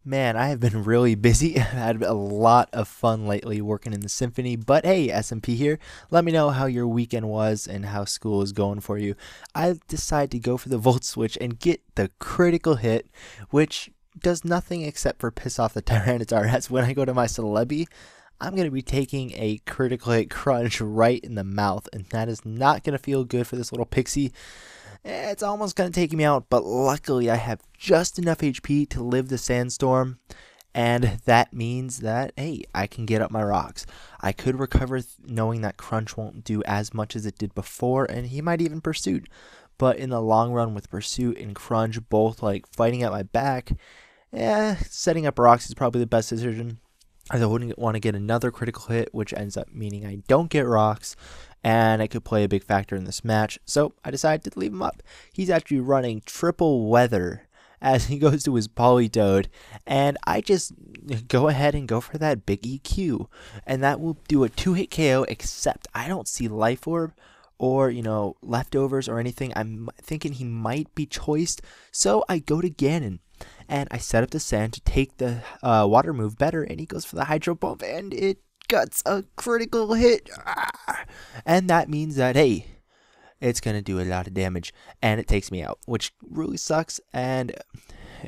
Man, I have been really busy. I've had a lot of fun lately working in the symphony, but hey, SMP here. Let me know how your weekend was and how school is going for you. I decided to go for the volt switch and get the critical hit, which does nothing except for piss off the Tyranitar. As when I go to my Celebi, I'm going to be taking a critical hit crunch right in the mouth, and that is not going to feel good for this little pixie. It's almost going to take me out, but luckily I have just enough HP to live the sandstorm, and that means that, hey, I can get up my rocks. I could recover knowing that Crunch won't do as much as it did before, and he might even Pursuit. But in the long run, with Pursuit and Crunch both like fighting at my back, setting up rocks is probably the best decision. I wouldn't want to get another critical hit, which ends up meaning I don't get rocks, and it could play a big factor in this match, so I decided to leave him up. He's actually running triple weather as he goes to his Politoed, and I just go ahead and go for that big EQ, and that will do a 2-hit KO, except I don't see Life Orb or, leftovers or anything. I'm thinking he might be choiced, so I go to Ganon. And I set up the sand to take the water move better, and he goes for the Hydro Pump, and it guts a critical hit. And that means that, hey, it's going to do a lot of damage, and it takes me out, which really sucks, and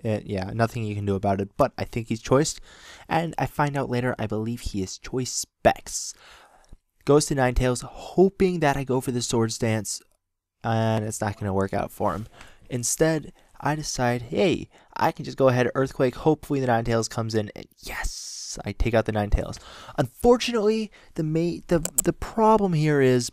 yeah, nothing you can do about it, but I think he's choiced, and I find out later, I believe he is choice Specs. Goes to Ninetales, hoping that I go for the Swords Dance, and it's not going to work out for him. Instead, I decide, hey, I can just go ahead, Earthquake, hopefully the Ninetales comes in, and yes, I take out the Ninetales. Unfortunately, the problem here is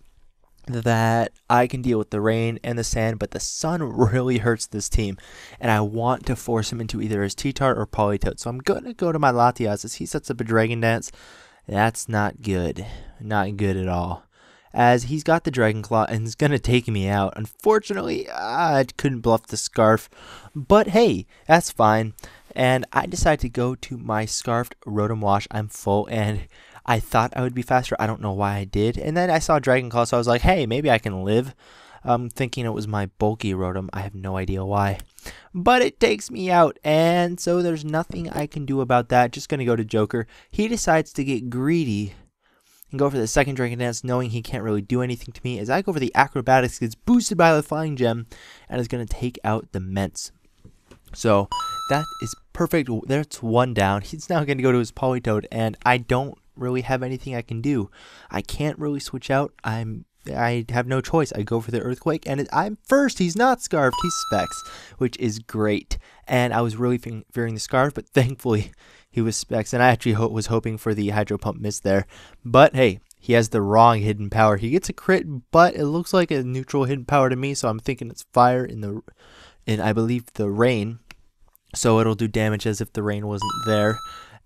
that I can deal with the rain and the sand, but the sun really hurts this team, and I want to force him into either his T-Tart or Politoed, so I'm going to go to my Latias as he sets up a Dragon Dance. That's not good. Not good at all, as he's got the Dragon Claw and is going to take me out. Unfortunately, I couldn't bluff the Scarf, but hey, that's fine. And I decided to go to my Scarfed Rotom Wash. I'm full, and I thought I would be faster. I don't know why I did. And then I saw Dragon Claw, so I was like, hey, maybe I can live. Thinking it was my bulky Rotom. I have no idea why. But it takes me out, and so there's nothing I can do about that. Just going to go to Joker. He decides to get greedy and go for the second Dragon Dance, knowing he can't really do anything to me, as I go for the Acrobatics, gets boosted by the Flying Gem, and is going to take out the Ments. So that is perfect. That's one down. He's now going to go to his Politoed, and I don't really have anything I can do. I can't really switch out. I have no choice. I go for the Earthquake, and I'm first. He's not Scarfed. He's Specs, which is great. And I was really fearing the Scarf, but thankfully he was Specs, and I actually was hoping for the Hydro Pump miss there. But hey, he has the wrong hidden power. He gets a crit, but it looks like a neutral hidden power to me, so I'm thinking it's fire in I believe the rain. So it'll do damage as if the rain wasn't there.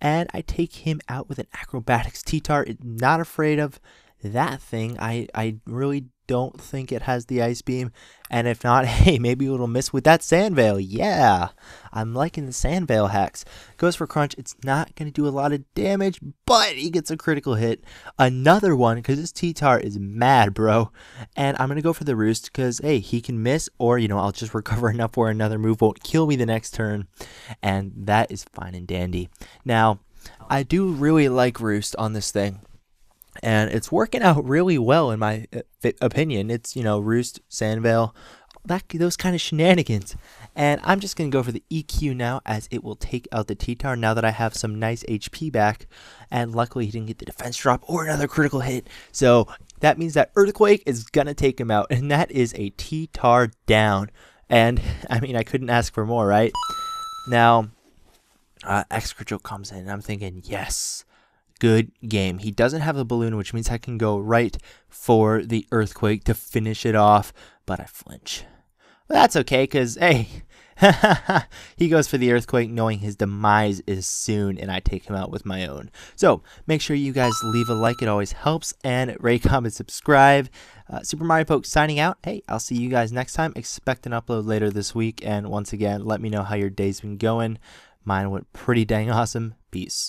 And I take him out with an Acrobatics T-Tart. Not afraid of that thing. I really don't think it has the Ice Beam, and if not, hey, maybe it'll miss with that Sand Veil. Yeah, I'm liking the Sand Veil hacks. Goes for Crunch. It's not going to do a lot of damage, but he gets a critical hit. Another one, because this T-Tart is mad, bro. And I'm going to go for the Roost, because, hey, he can miss, or, I'll just recover enough where another move won't kill me the next turn, and that is fine and dandy. Now, I do really like Roost on this thing, and it's working out really well in my opinion. It's, Roost, Sandveil, those kind of shenanigans. And I'm just going to go for the EQ now, as it will take out the T-Tar now that I have some nice HP back. And luckily he didn't get the defense drop or another critical hit. So that means that Earthquake is going to take him out. And that is a T-Tar down. And, I couldn't ask for more, right? Now, Excadrill comes in, and I'm thinking, yes, good game. He doesn't have the balloon, which means I can go right for the Earthquake to finish it off, but I flinch. But that's okay, because, hey, he goes for the Earthquake knowing his demise is soon, and I take him out with my own. So make sure you guys leave a like. It always helps, and rate, comment, subscribe. SuperMarioPoke signing out. Hey, I'll see you guys next time. Expect an upload later this week, and once again, let me know how your day's been going. Mine went pretty dang awesome. Peace.